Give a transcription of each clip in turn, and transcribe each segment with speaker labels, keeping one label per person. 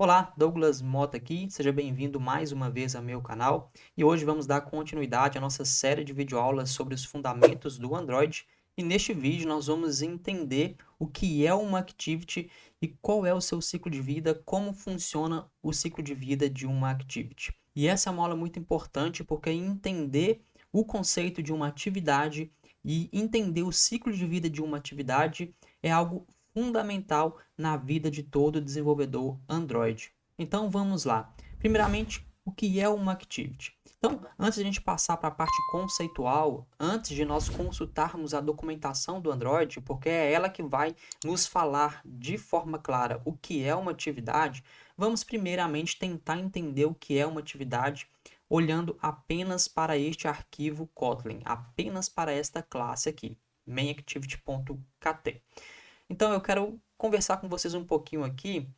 Speaker 1: Olá, Douglas Mota aqui, seja bem-vindo mais uma vez ao meu canal e hoje vamos dar continuidade à nossa série de videoaulas sobre os fundamentos do Android e neste vídeo nós vamos entender o que é uma Activity e qual é o seu ciclo de vida, como funciona o ciclo de vida de uma Activity. E essa é uma aula muito importante porque entender o conceito de uma atividade e entender o ciclo de vida de uma atividade é algo fundamental na vida de todo desenvolvedor Android. Então vamos lá. Primeiramente, o que é uma Activity? Então, antes de a gente passar para a parte conceitual, antes de nós consultarmos a documentação do Android, porque é ela que vai nos falar de forma clara o que é uma atividade, vamos primeiramente tentar entender o que é uma atividade olhando apenas para este arquivo Kotlin, apenas para esta classe aqui, mainActivity.kt. Então eu quero conversar com vocês um pouquinho aqui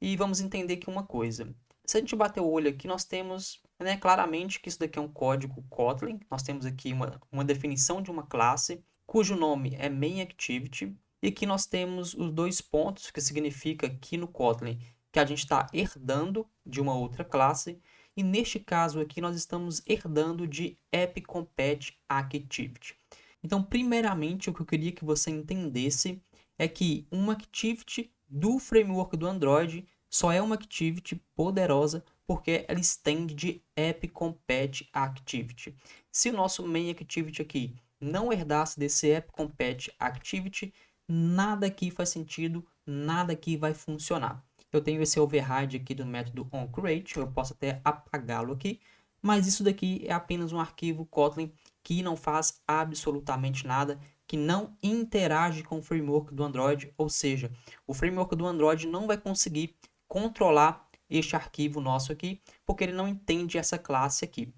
Speaker 1: e vamos entender aqui uma coisa. Se a gente bater o olho aqui, nós temos claramente que isso daqui é um código Kotlin. Nós temos aqui uma definição de uma classe, cujo nome é mainActivity. E aqui nós temos os dois pontos, que significa aqui no Kotlin que a gente está herdando de uma outra classe. E neste caso aqui, nós estamos herdando de AppCompatActivity. Então, primeiramente, o que eu queria que você entendesse é que uma Activity do framework do Android só é uma Activity poderosa porque ela estende de AppCompatActivity. Se o nosso main Activity aqui não herdasse desse AppCompatActivity, nada aqui faz sentido, nada aqui vai funcionar. Eu tenho esse override aqui do método onCreate, eu posso até apagá-lo aqui, mas isso daqui é apenas um arquivo Kotlin que não faz absolutamente nada, que não interage com o framework do Android, ou seja, o framework do Android não vai conseguir controlar este arquivo nosso aqui, porque ele não entende essa classe aqui.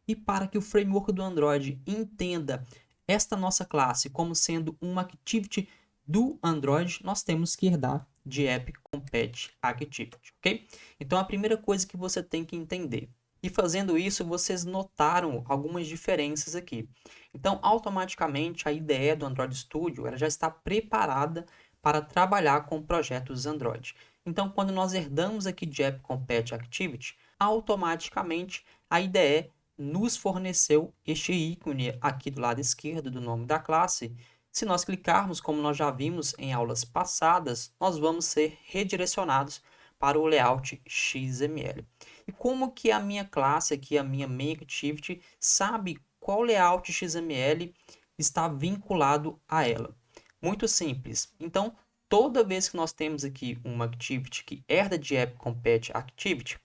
Speaker 1: E para que o framework do Android entenda esta nossa classe como sendo uma Activity do Android, nós temos que herdar de AppCompatActivity, ok? Então a primeira coisa que você tem que entender. E fazendo isso, vocês notaram algumas diferenças aqui. Então, automaticamente, a IDE do Android Studio ela já está preparada para trabalhar com projetos Android. Então, quando nós herdamos aqui de AppCompatActivity, automaticamente a IDE nos forneceu este ícone aqui do lado esquerdo do nome da classe. Se nós clicarmos, como nós já vimos em aulas passadas, nós vamos ser redirecionados para o layout XML. E como que a minha classe aqui, a minha mainActivity, sabe qual layout XML está vinculado a ela? Muito simples. Então, toda vez que nós temos aqui uma Activity que herda de AppCompatActivity,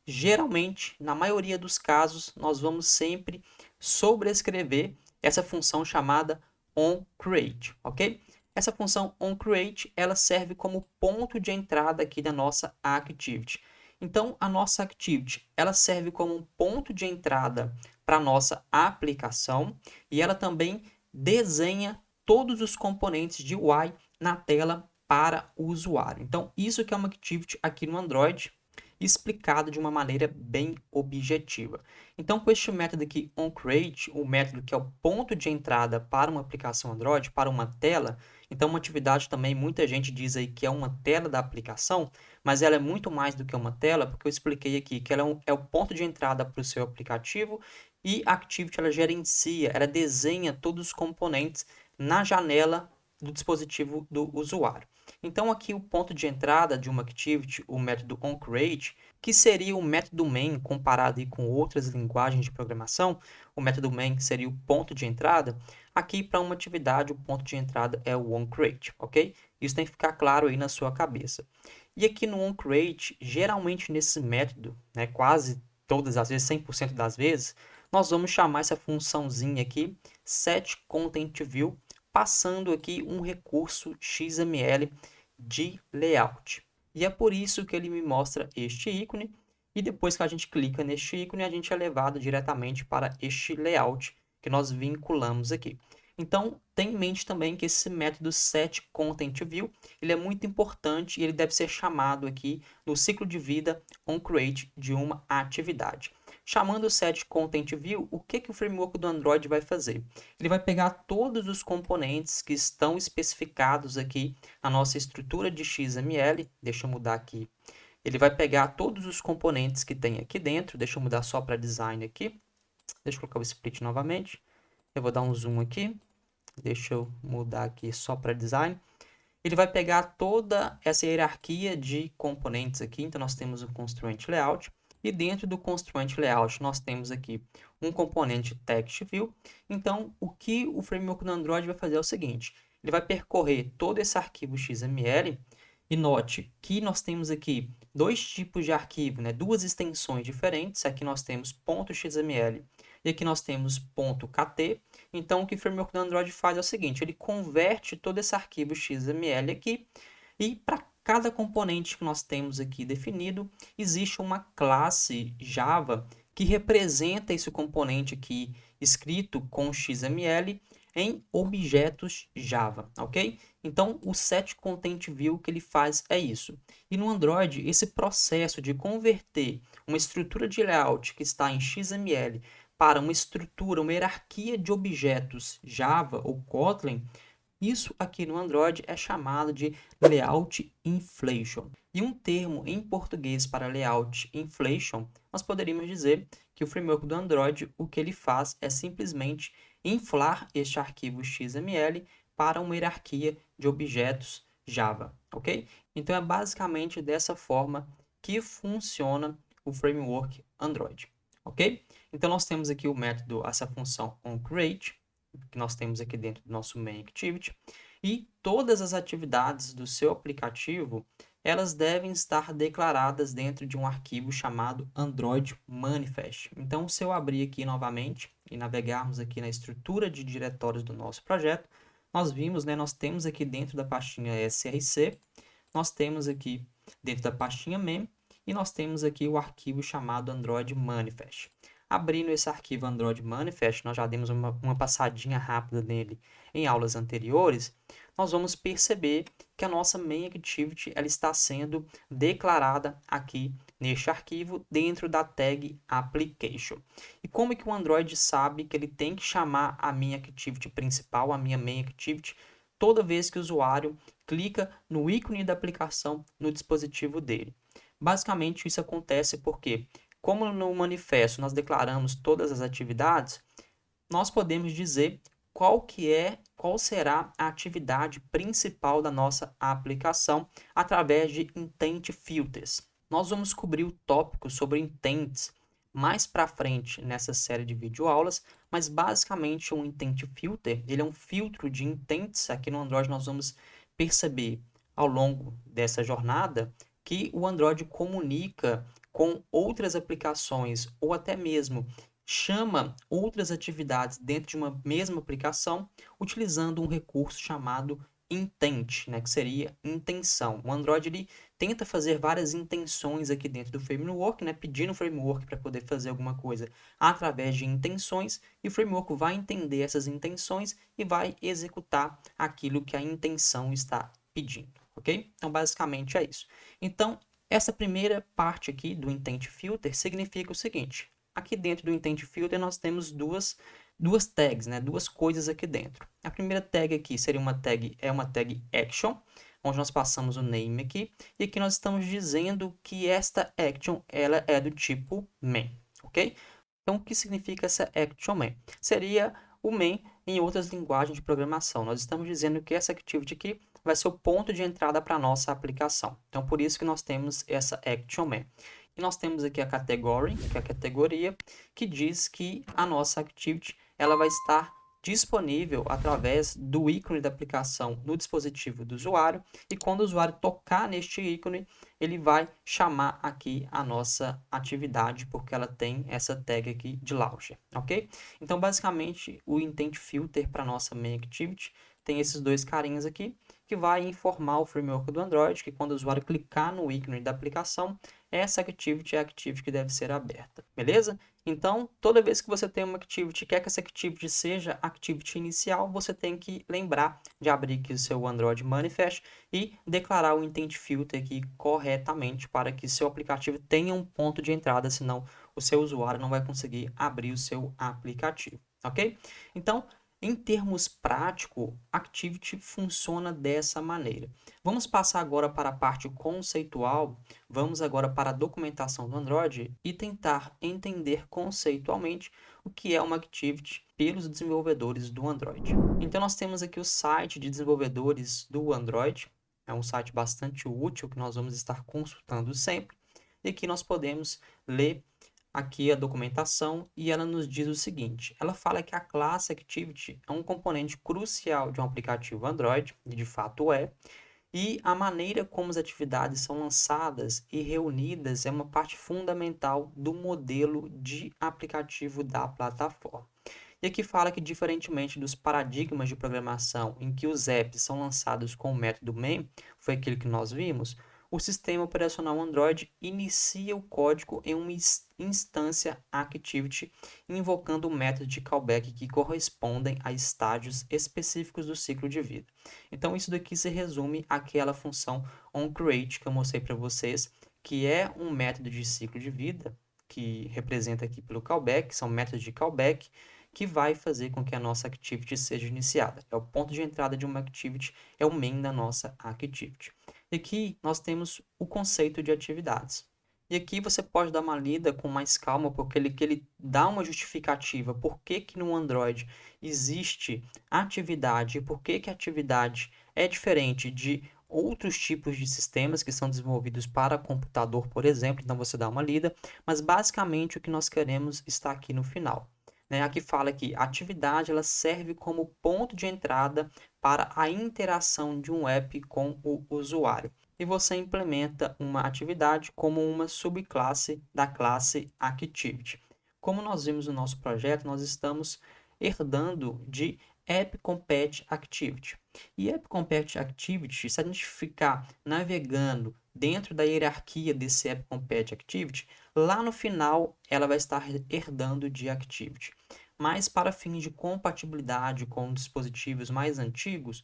Speaker 1: geralmente, na maioria dos casos, nós vamos sempre sobrescrever essa função chamada onCreate, ok? Essa função onCreate, ela serve como ponto de entrada aqui da nossa Activity. Então, a nossa Activity, ela serve como um ponto de entrada para a nossa aplicação e ela também desenha todos os componentes de UI na tela para o usuário. Então, isso que é uma Activity aqui no Android, explicado de uma maneira bem objetiva. Então, com este método aqui, onCreate, o método que é o ponto de entrada para uma aplicação Android, para uma tela, então uma atividade também, muita gente diz aí que é uma tela da aplicação, mas ela é muito mais do que uma tela, porque eu expliquei aqui que ela é o ponto de entrada para o seu aplicativo e a Activity ela gerencia, ela desenha todos os componentes na janela do dispositivo do usuário. Então, aqui o ponto de entrada de uma Activity, o método onCreate, que seria o método main comparado aí com outras linguagens de programação, o método main seria o ponto de entrada, aqui para uma atividade o ponto de entrada é o onCreate, ok? Isso tem que ficar claro aí na sua cabeça. E aqui no onCreate, geralmente nesse método, quase todas as vezes, 100% das vezes, nós vamos chamar essa funçãozinha aqui, setContentView, passando aqui um recurso XML de layout. E é por isso que ele me mostra este ícone, e depois que a gente clica neste ícone, a gente é levado diretamente para este layout que nós vinculamos aqui. Então, tenha em mente também que esse método setContentView, ele é muito importante e ele deve ser chamado aqui no ciclo de vida onCreate de uma atividade. Chamando o setContentView, o que o framework do Android vai fazer? Ele vai pegar todos os componentes que estão especificados aqui na nossa estrutura de XML. Deixa eu mudar aqui Ele vai pegar todos os componentes que tem aqui dentro. Deixa eu mudar só para design aqui. Deixa eu colocar o split novamente. Eu vou dar um zoom aqui. Deixa eu mudar aqui só para design. Ele vai pegar toda essa hierarquia de componentes aqui. Então, nós temos o constraint layout. E dentro do constraint layout, nós temos aqui um componente text view. Então, o que o framework do Android vai fazer é o seguinte. Ele vai percorrer todo esse arquivo XML. E note que nós temos aqui dois tipos de arquivo, né? Duas extensões diferentes. Aqui nós temos .xml e aqui nós temos .kt. Então, o que o framework do Android faz é o seguinte, ele converte todo esse arquivo XML aqui e para cada componente que nós temos aqui definido, existe uma classe Java que representa esse componente aqui escrito com XML em objetos Java, ok? Então, o setContentView que ele faz é isso. E no Android, esse processo de converter uma estrutura de layout que está em XML para uma estrutura, uma hierarquia de objetos Java ou Kotlin, isso aqui no Android é chamado de Layout Inflation. E um termo em português para Layout Inflation, nós poderíamos dizer que o framework do Android, o que ele faz é simplesmente inflar este arquivo XML para uma hierarquia de objetos Java, ok? Então é basicamente dessa forma que funciona o framework Android, ok? Então nós temos aqui o método, essa função onCreate, que nós temos aqui dentro do nosso main activity, e todas as atividades do seu aplicativo, elas devem estar declaradas dentro de um arquivo chamado Android Manifest. Então, se eu abrir aqui novamente e navegarmos aqui na estrutura de diretórios do nosso projeto, nós vimos, né, nós temos aqui dentro da pastinha src, nós temos aqui dentro da pastinha mem, e nós temos aqui o arquivo chamado Android Manifest. Abrindo esse arquivo Android Manifest, nós já demos uma passadinha rápida nele em aulas anteriores, nós vamos perceber que a nossa main activity ela está sendo declarada aqui neste arquivo dentro da tag application. E como é que o Android sabe que ele tem que chamar a main activity principal, a minha main activity, toda vez que o usuário clica no ícone da aplicação no dispositivo dele? Basicamente, isso acontece porque, como no manifesto nós declaramos todas as atividades, nós podemos dizer qual será a atividade principal da nossa aplicação através de intent filters. Nós vamos cobrir o tópico sobre intents mais para frente nessa série de videoaulas, mas basicamente um intent filter, ele é um filtro de intents. Aqui no Android nós vamos perceber ao longo dessa jornada que o Android comunica com outras aplicações ou até mesmo chama outras atividades dentro de uma mesma aplicação utilizando um recurso chamado intent, né, que seria intenção. O Android ele tenta fazer várias intenções aqui dentro do framework, né, pedindo o framework para poder fazer alguma coisa através de intenções, e o framework vai entender essas intenções e vai executar aquilo que a intenção está pedindo, ok? Então, basicamente é isso. Então, essa primeira parte aqui do intent filter significa o seguinte: aqui dentro do intent filter nós temos duas tags, né? Duas coisas aqui dentro. A primeira tag aqui seria uma tag action, onde nós passamos o name aqui, e aqui nós estamos dizendo que esta action ela é do tipo main, ok? Então, o que significa essa action main? Seria o main em outras linguagens de programação. Nós estamos dizendo que essa activity aqui vai ser o ponto de entrada para a nossa aplicação. Então, por isso que nós temos essa action main. E nós temos aqui a category, que é a categoria, que diz que a nossa activity ela vai estar disponível através do ícone da aplicação no dispositivo do usuário, e quando o usuário tocar neste ícone, ele vai chamar aqui a nossa atividade, porque ela tem essa tag aqui de launcher, ok? Então, basicamente, o intent filter para a nossa main activity tem esses dois carinhas aqui, que vai informar o framework do Android que quando o usuário clicar no ícone da aplicação, essa activity é a activity que deve ser aberta, beleza? Então, toda vez que você tem uma activity, quer que essa activity seja activity inicial, você tem que lembrar de abrir aqui o seu Android Manifest e declarar o intent filter aqui corretamente para que seu aplicativo tenha um ponto de entrada, senão o seu usuário não vai conseguir abrir o seu aplicativo, ok? Então, Em termos práticos, Activity funciona dessa maneira. Vamos passar agora para a parte conceitual, vamos agora para a documentação do Android e tentar entender conceitualmente o que é uma Activity pelos desenvolvedores do Android. Então nós temos aqui o site de desenvolvedores do Android, é um site bastante útil que nós vamos estar consultando sempre, e aqui nós podemos ler aqui a documentação e ela nos diz o seguinte, ela fala que a classe Activity é um componente crucial de um aplicativo Android, e de fato é, e a maneira como as atividades são lançadas e reunidas é uma parte fundamental do modelo de aplicativo da plataforma. E aqui fala que, diferentemente dos paradigmas de programação em que os apps são lançados com o método main, foi aquilo que nós vimos, o sistema operacional Android inicia o código em uma instância Activity, invocando o método de callback que correspondem a estágios específicos do ciclo de vida. Então, isso daqui se resume àquela função onCreate que eu mostrei para vocês, que é um método de ciclo de vida, que representa aqui pelo callback, são métodos de callback, que vai fazer com que a nossa Activity seja iniciada. É o ponto de entrada de uma Activity, é o main da nossa Activity. E aqui nós temos o conceito de atividades. E aqui você pode dar uma lida com mais calma, porque ele dá uma justificativa por que no Android existe atividade e por que a atividade é diferente de outros tipos de sistemas que são desenvolvidos para computador, por exemplo. Então você dá uma lida, mas basicamente o que nós queremos está aqui no final. Aqui fala que a atividade ela serve como ponto de entrada para a interação de um app com o usuário. E você implementa uma atividade como uma subclasse da classe Activity. Como nós vimos no nosso projeto, nós estamos herdando de AppCompat_Activity. E AppCompat_Activity, se a gente ficar navegando dentro da hierarquia desse AppCompat_Activity, lá no final ela vai estar herdando de Activity. Mas para fins de compatibilidade com dispositivos mais antigos,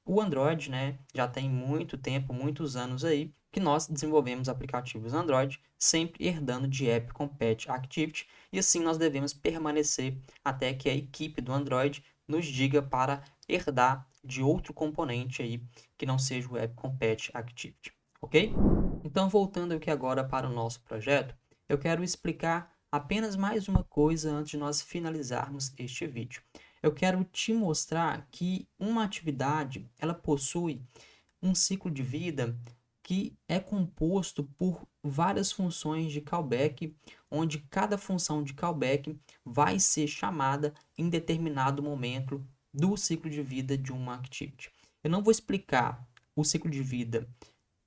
Speaker 1: o Android, já tem muito tempo, muitos anos aí, que nós desenvolvemos aplicativos Android, sempre herdando de AppCompat_Activity, e assim nós devemos permanecer até que a equipe do Android nos diga para herdar de outro componente aí que não seja o AppCompat_Activity, ok? Então, voltando aqui agora para o nosso projeto, eu quero explicar apenas mais uma coisa antes de nós finalizarmos este vídeo. Eu quero te mostrar que uma atividade, ela possui um ciclo de vida que é composto por várias funções de callback, onde cada função de callback vai ser chamada em determinado momento do ciclo de vida de uma activity. Eu não vou explicar o ciclo de vida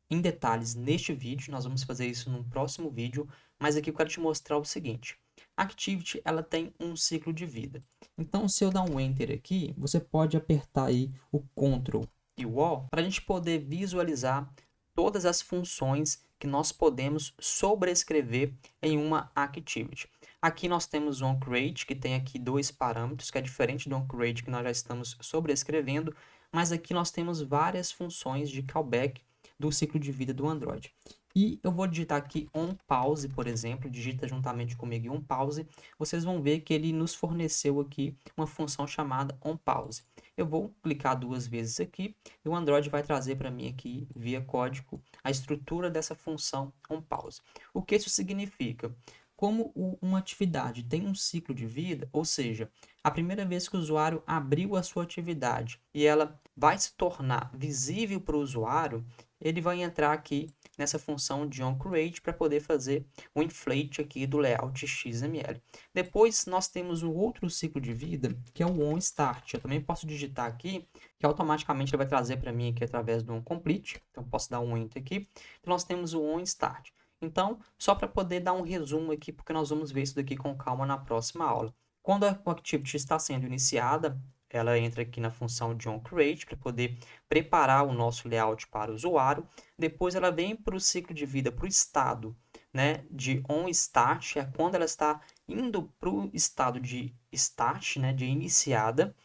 Speaker 1: em detalhes neste vídeo, nós vamos fazer isso no próximo vídeo, mas aqui eu quero te mostrar o seguinte. A Activity, ela tem um ciclo de vida. Então, se eu dar um Enter aqui, você pode apertar aí o Ctrl e o O para a gente poder visualizar todas as funções que nós podemos sobrescrever em uma Activity. Aqui nós temos o onCreate, que tem aqui dois parâmetros, que é diferente do onCreate que nós já estamos sobrescrevendo, mas aqui nós temos várias funções de callback do ciclo de vida do Android. E eu vou digitar aqui onPause, por exemplo, digita juntamente comigo onPause, vocês vão ver que ele nos forneceu aqui uma função chamada onPause. Eu vou clicar duas vezes aqui e o Android vai trazer para mim aqui, via código, a estrutura dessa função onPause. O que isso significa? Como uma atividade tem um ciclo de vida, ou seja, a primeira vez que o usuário abriu a sua atividade e ela vai se tornar visível para o usuário, ele vai entrar aqui nessa função de onCreate para poder fazer o inflate aqui do layout XML. Depois nós temos um outro ciclo de vida, que é o onStart. Eu também posso digitar aqui, que automaticamente ele vai trazer para mim aqui através do onComplete. Então posso dar um Enter aqui. Então nós temos o onStart. Então, só para poder dar um resumo aqui, porque nós vamos ver isso daqui com calma na próxima aula. Quando a Activity está sendo iniciada, ela entra aqui na função de onCreate para poder preparar o nosso layout para o usuário. Depois ela vem para o ciclo de vida, para o estado de onStart, é quando ela está indo para o estado de start, de iniciada.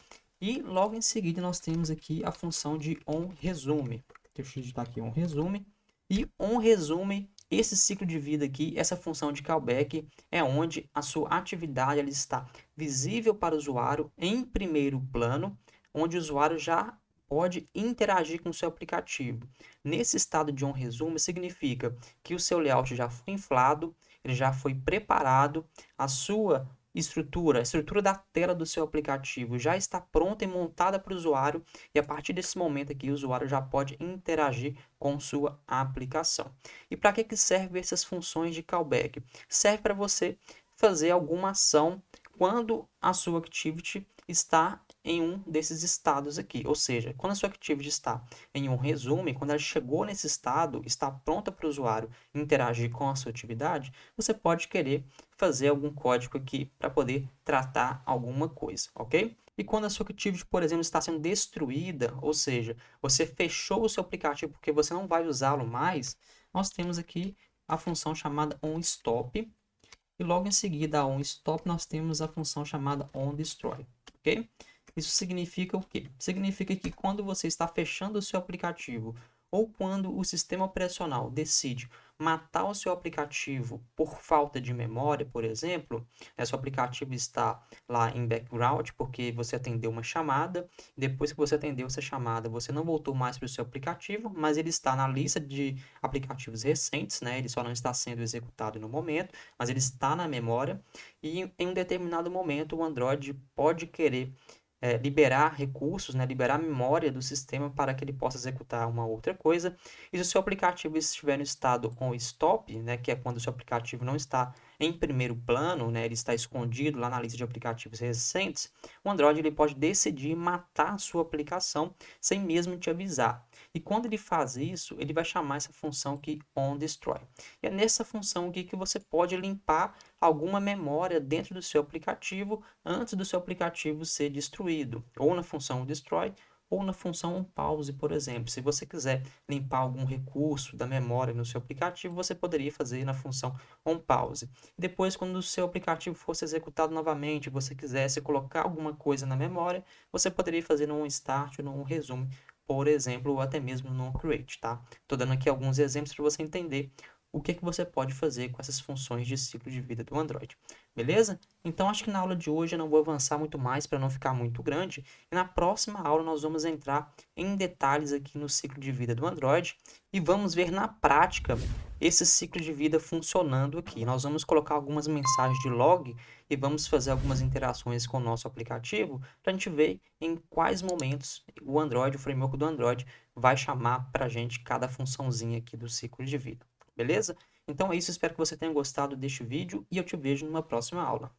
Speaker 1: E logo em seguida nós temos aqui a função de onResume. Deixa eu digitar aqui onResume. E onResume esse ciclo de vida aqui, essa função de callback, é onde a sua atividade ela está visível para o usuário em primeiro plano, onde o usuário já pode interagir com o seu aplicativo. Nesse estado de OnResume, significa que o seu layout já foi inflado, ele já foi preparado, a sua a estrutura da tela do seu aplicativo já está pronta e montada para o usuário, e a partir desse momento aqui, o usuário já pode interagir com sua aplicação. E para que servem essas funções de callback? Serve para você fazer alguma ação quando a sua activity está em um desses estados aqui. Ou seja, quando a sua activity está em um resumo, quando ela chegou nesse estado, está pronta para o usuário interagir com a sua atividade, você pode querer fazer algum código aqui para poder tratar alguma coisa, ok? E quando a sua activity, por exemplo, está sendo destruída, ou seja, você fechou o seu aplicativo porque você não vai usá-lo mais, nós temos aqui a função chamada onStop, e logo em seguida a onStop nós temos a função chamada onDestroy, ok? Isso significa o quê? Significa que quando você está fechando o seu aplicativo ou quando o sistema operacional decide matar o seu aplicativo por falta de memória, por exemplo, seu aplicativo está lá em background porque você atendeu uma chamada, depois que você atendeu essa chamada, você não voltou mais para o seu aplicativo, mas ele está na lista de aplicativos recentes, né? Ele só não está sendo executado no momento, mas ele está na memória, e em um determinado momento o Android pode querer liberar recursos, né, liberar memória do sistema para que ele possa executar uma outra coisa. E se o seu aplicativo estiver no estado com stop, né, que é quando o seu aplicativo não está em primeiro plano, né, ele está escondido lá na lista de aplicativos recentes, o Android ele pode decidir matar a sua aplicação sem mesmo te avisar. E quando ele faz isso, ele vai chamar essa função aqui onDestroy. E é nessa função aqui que você pode limpar alguma memória dentro do seu aplicativo antes do seu aplicativo ser destruído, ou na função destroy, ou na função pause, por exemplo. Se você quiser limpar algum recurso da memória no seu aplicativo, você poderia fazer na função onPause. Depois, quando o seu aplicativo fosse executado novamente, você quisesse colocar alguma coisa na memória, você poderia fazer no onStart ou no onResume, por exemplo, ou até mesmo no onCreate, tá? Estou dando aqui alguns exemplos para você entender o que você pode fazer com essas funções de ciclo de vida do Android, beleza? Então, acho que na aula de hoje eu não vou avançar muito mais para não ficar muito grande, e na próxima aula nós vamos entrar em detalhes aqui no ciclo de vida do Android e vamos ver na prática esse ciclo de vida funcionando aqui. Nós vamos colocar algumas mensagens de log e vamos fazer algumas interações com o nosso aplicativo para a gente ver em quais momentos o Android, o framework do Android, vai chamar para a gente cada funçãozinha aqui do ciclo de vida. Beleza? Então é isso, espero que você tenha gostado deste vídeo e eu te vejo numa próxima aula.